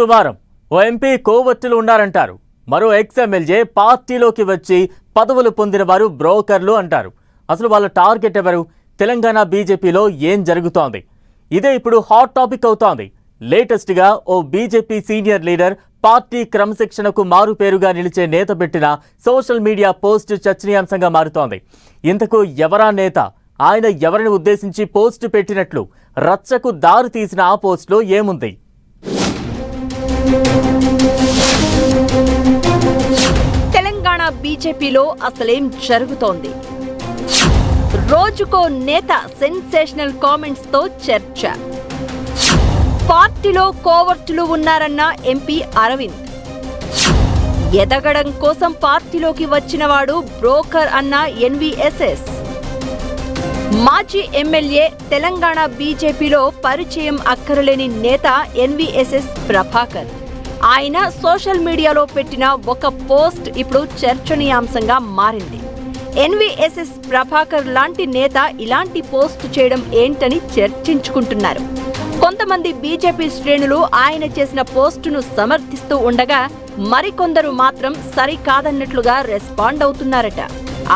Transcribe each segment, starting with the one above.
దుమారం ఓ ఎంపీ కోవట్టులు ఉన్నారంటారు. మరో ex MLA పార్టీలోకి వచ్చి పదవులు పొందిన వారు బ్రోకర్లు అంటారు. అసలు వాళ్ళ టార్గెట్ ఎవరు? తెలంగాణ బీజేపీలో ఏం జరుగుతోంది? ఇదే ఇప్పుడు హాట్ టాపిక్ అవుతోంది. లేటెస్ట్ గా ఓ బీజేపీ సీనియర్ లీడర్ పార్టీ క్రమశిక్షణకు మారు పేరుగా నిలిచే నేత పెట్టిన సోషల్ మీడియా పోస్ట్ చర్చనీయాంశంగా మారుతోంది. ఇంతకు ఎవరా నేత? ఆయన ఎవరిని ఉద్దేశించి పోస్ట్ పెట్టినట్లు రచ్చకు దారి తీసిన ఆ పోస్ట్లో ఏముంది? తెలంగాణ బీజేపీలో అసలేం జరుగుతోంది? రోజుకో నేత సెన్సేషనల్ కామెంట్స్ తో చర్చ. పార్టీలో కోవర్టులు ఉన్నారన్న ఎంపీ అరవింద్. ఎదగడం కోసం పార్టీలోకి వచ్చినవాడు బ్రోకర్ అన్న ఎన్వీఎస్ఎస్. మాజీ ఎమ్మెల్యే, తెలంగాణ బీజేపీలో పరిచయం అక్కరలేని నేత ఎన్వీఎస్ఎస్ ప్రభాకర్. ఆయన సోషల్ మీడియాలో పెట్టిన ఒక పోస్ట్ ఇప్పుడు చర్చనీయాంశంగా మారింది. ఎన్వీఎస్ఎస్ ప్రభాకర్ లాంటి నేత ఇలాంటి పోస్ట్ చేయడం ఏంటని చర్చించుకుంటున్నారు. కొంతమంది బీజేపీ శ్రేణులు ఆయన చేసిన పోస్టును సమర్థిస్తూ ఉండగా, మరికొందరు మాత్రం సరికాదన్నట్లుగా రెస్పాండ్ అవుతున్నారట.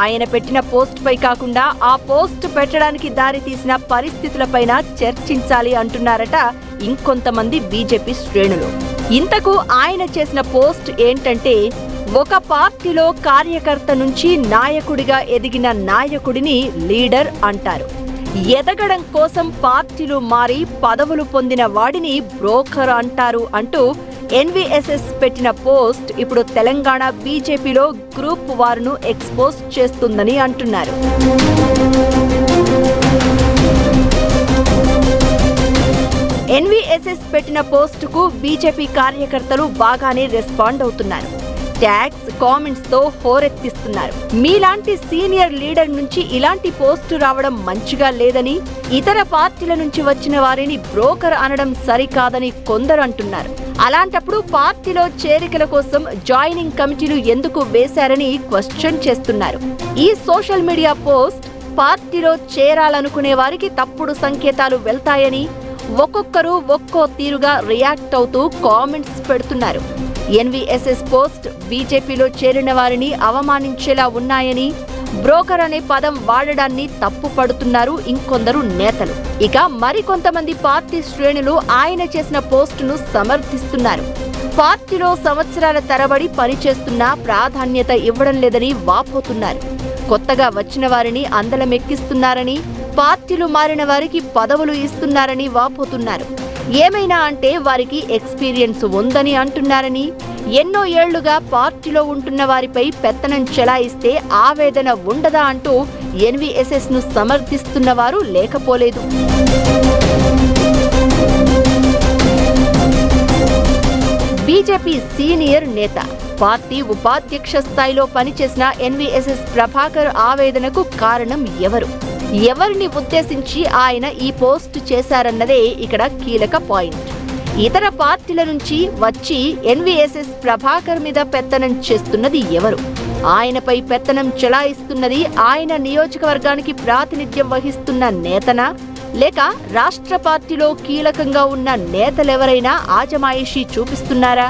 ఆయన పెట్టిన పోస్ట్ పై కాకుండా ఆ పోస్ట్ పెట్టడానికి దారి తీసిన పరిస్థితులపైన చర్చించాలి అంటున్నారట ఇంకొంతమంది బీజేపీ శ్రేణులు. ఇంతకు ఆయన చేసిన పోస్ట్ ఏంటంటే, ఒక పార్టీలో కార్యకర్త నుంచి నాయకుడిగా ఎదిగిన నాయకుడిని లీడర్ అంటారు. ఎదగడం కోసం పార్టీలు మారి పదవులు పొందిన వాడిని బ్రోకర్ అంటారు అంటూ ఎన్వీఎస్ఎస్ పెట్టిన పోస్ట్ ఇప్పుడు తెలంగాణ బీజేపీలో గ్రూప్ వార్ను ఎక్స్పోజ్ చేస్తుందని అంటున్నారు. ఎన్వీఎస్ఎస్ పెట్టిన పోస్టుకు బీజేపీ కార్యకర్తలు బాగానే రెస్పాండ్ అవుతున్నారు. ట్యాగ్స్, కామెంట్స్ తో హోరెత్తిస్తున్నారు. మీలాంటి సీనియర్ లీడర్ నుంచి ఇలాంటి పోస్టు రావడం మంచిగా లేదని, ఇతర పార్టీల నుంచి వచ్చిన వారిని బ్రోకర్ అనడం సరికాదని కొందరు అంటున్నారు. అలాంటప్పుడు పార్టీలో చేరికల కోసం జాయినింగ్ కమిటీలు ఎందుకు వేశారని క్వశ్చన్ చేస్తున్నారు. ఈ సోషల్ మీడియా పోస్ట్ పార్టీలో చేరాలనుకునే వారికి తప్పుడు సంకేతాలు వెళ్తాయని ఒక్కొక్కరు ఒక్కో తీరుగా రియాక్ట్ అవుతూ కామెంట్స్ పెడుతున్నారు. ఎన్వీఎస్ఎస్ పోస్ట్ బీజేపీలో చేరిన వారిని అవమానించేలా ఉన్నాయని, బ్రోకర్ అనే పదం వాడడాన్ని తప్పు పడుతున్నారు ఇంకొందరు నేతలు. ఇక మరికొంతమంది పార్టీ శ్రేణులు ఆయన చేసిన పోస్టును సమర్థిస్తున్నారు. పార్టీలో సంవత్సరాల తరబడి పనిచేస్తున్నా ప్రాధాన్యత ఇవ్వడం లేదని వాపోతున్నారు. కొత్తగా వచ్చిన వారిని అందలమెక్కిస్తున్నారని, పార్టీలు మారిన వారికి పదవులు ఇస్తున్నారని వాపోతున్నారు. ఏమైనా అంటే వారికి ఎక్స్పీరియన్స్ ఉందని అంటున్నారని, ఎన్నో ఏళ్లుగా పార్టీలో ఉంటున్న వారిపై పెత్తనం చెలాయిస్తే ఆవేదన ఉండదా అంటూ ఎన్వీఎస్ఎస్ ను సమర్థిస్తున్న వారు లేకపోలేదు. బీజేపీ సీనియర్ నేత, పార్టీ ఉపాధ్యక్ష స్థాయిలో పనిచేసిన ఎన్వీఎస్ఎస్ ప్రభాకర్ ఆవేదనకు కారణం ఎవరు? ఎవరిని ఉద్దేశించి ఆయన ఈ పోస్ట్ చేశారన్నదే ఇక్కడ కీలక పాయింట్. ఇతర పార్టీల నుంచి వచ్చి ఎన్వీఎస్ఎస్ ప్రభాకర్ మీద పెత్తనం చేస్తున్నది ఎవరు? ఆయనపై పెత్తనం చెలాయిస్తున్నది ఆయన నియోజకవర్గానికి ప్రాతినిధ్యం వహిస్తున్న నేతనా, లేక రాష్ట్ర పార్టీలో కీలకంగా ఉన్న నేతలెవరైనా ఆజమాయిషీ చూపిస్తున్నారా?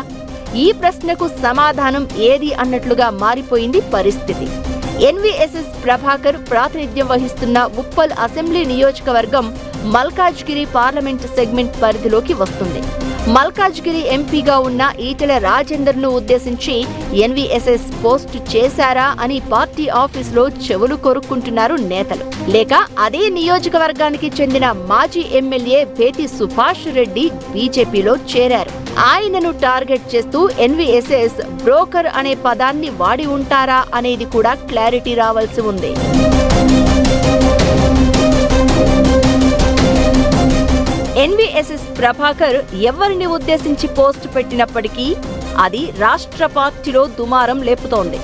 ఈ ప్రశ్నకు సమాధానం ఏది అన్నట్లుగా మారిపోయింది పరిస్థితి. ఎన్వీఎస్ఎస్ ప్రభాకర్ ప్రాతినిధ్యం వహిస్తున్న ఉప్పల్ అసెంబ్లీ నియోజకవర్గం మల్కాజ్గిరి పార్లమెంట్ సెగ్మెంట్ పరిధిలోకి వస్తుంది. మల్కాజ్గిరి ఎంపీగా ఉన్న ఈటెల రాజేందర్ ను ఉద్దేశించి ఎన్వీఎస్ఎస్ పోస్ట్ చేశారా అని పార్టీ ఆఫీసులో చెవులు కొరుక్కుంటున్నారు నేతలు. లేక అదే నియోజకవర్గానికి చెందిన మాజీ ఎమ్మెల్యే భేతి సుభాష్ రెడ్డి బీజేపీలో చేరారు. ఆయనను టార్గెట్ చేస్తూ ఎన్వీఎస్ఎస్ బ్రోకర్ అనే పదాన్ని వాడి ఉంటారా అనేది కూడా క్లారిటీ రావాల్సి ఉంది. ఎన్వీఎస్ఎస్ ప్రభాకర్ ఎవరిని ఉద్దేశించి పోస్ట్ పెట్టినప్పటికీ అది రాష్ట్ర పార్టీలో దుమారం లేపుతోంది.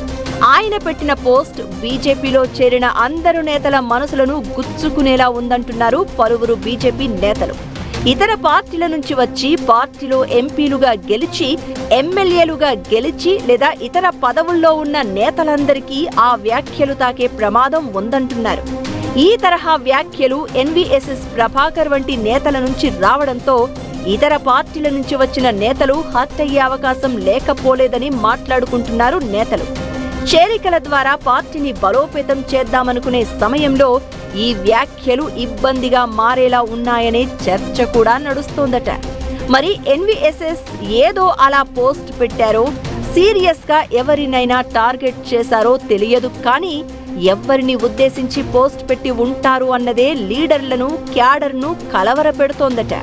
ఆయన పెట్టిన పోస్ట్ బీజేపీలో చేరిన అందరు నేతల మనసులను గుచ్చుకునేలా ఉందంటున్నారు పలువురు బీజేపీ నేతలు. ఇతర పార్టీల నుంచి వచ్చి పార్టీలో ఎంపీలుగా గెలిచి, ఎమ్మెల్యేలుగా గెలిచి లేదా ఇతర పదవుల్లో ఉన్న నేతలందరికీ ఆ వ్యాఖ్యలు తాకే ప్రమాదం ఉందంటున్నారు. ఈ తరహా వ్యాఖ్యలు ఎన్వీఎస్ఎస్ ప్రభాకర్ వంటి నేతల నుంచి రావడంతో ఇతర పార్టీల నుంచి వచ్చిన నేతలు హర్ట్ అయ్యే అవకాశం లేకపోలేదని మాట్లాడుకుంటున్నారు నేతలు. చేరికల ద్వారా పార్టీని బలోపేతం చేద్దామనుకునే సమయంలో ఈ వ్యాఖ్యలు ఇబ్బందిగా మారేలా ఉన్నాయనే చర్చ కూడా నడుస్తోందట. మరి ఎన్వీఎస్ఎస్ ఏదో అలా పోస్ట్ పెట్టారో, సీరియస్ గా ఎవరినైనా టార్గెట్ చేశారో తెలియదు, కానీ ఎవరిని ఉద్దేశించి పోస్ట్ పెట్టి ఉంటారు అన్నదే లీడర్లను, క్యాడర్ను కలవరపెడుతోందట.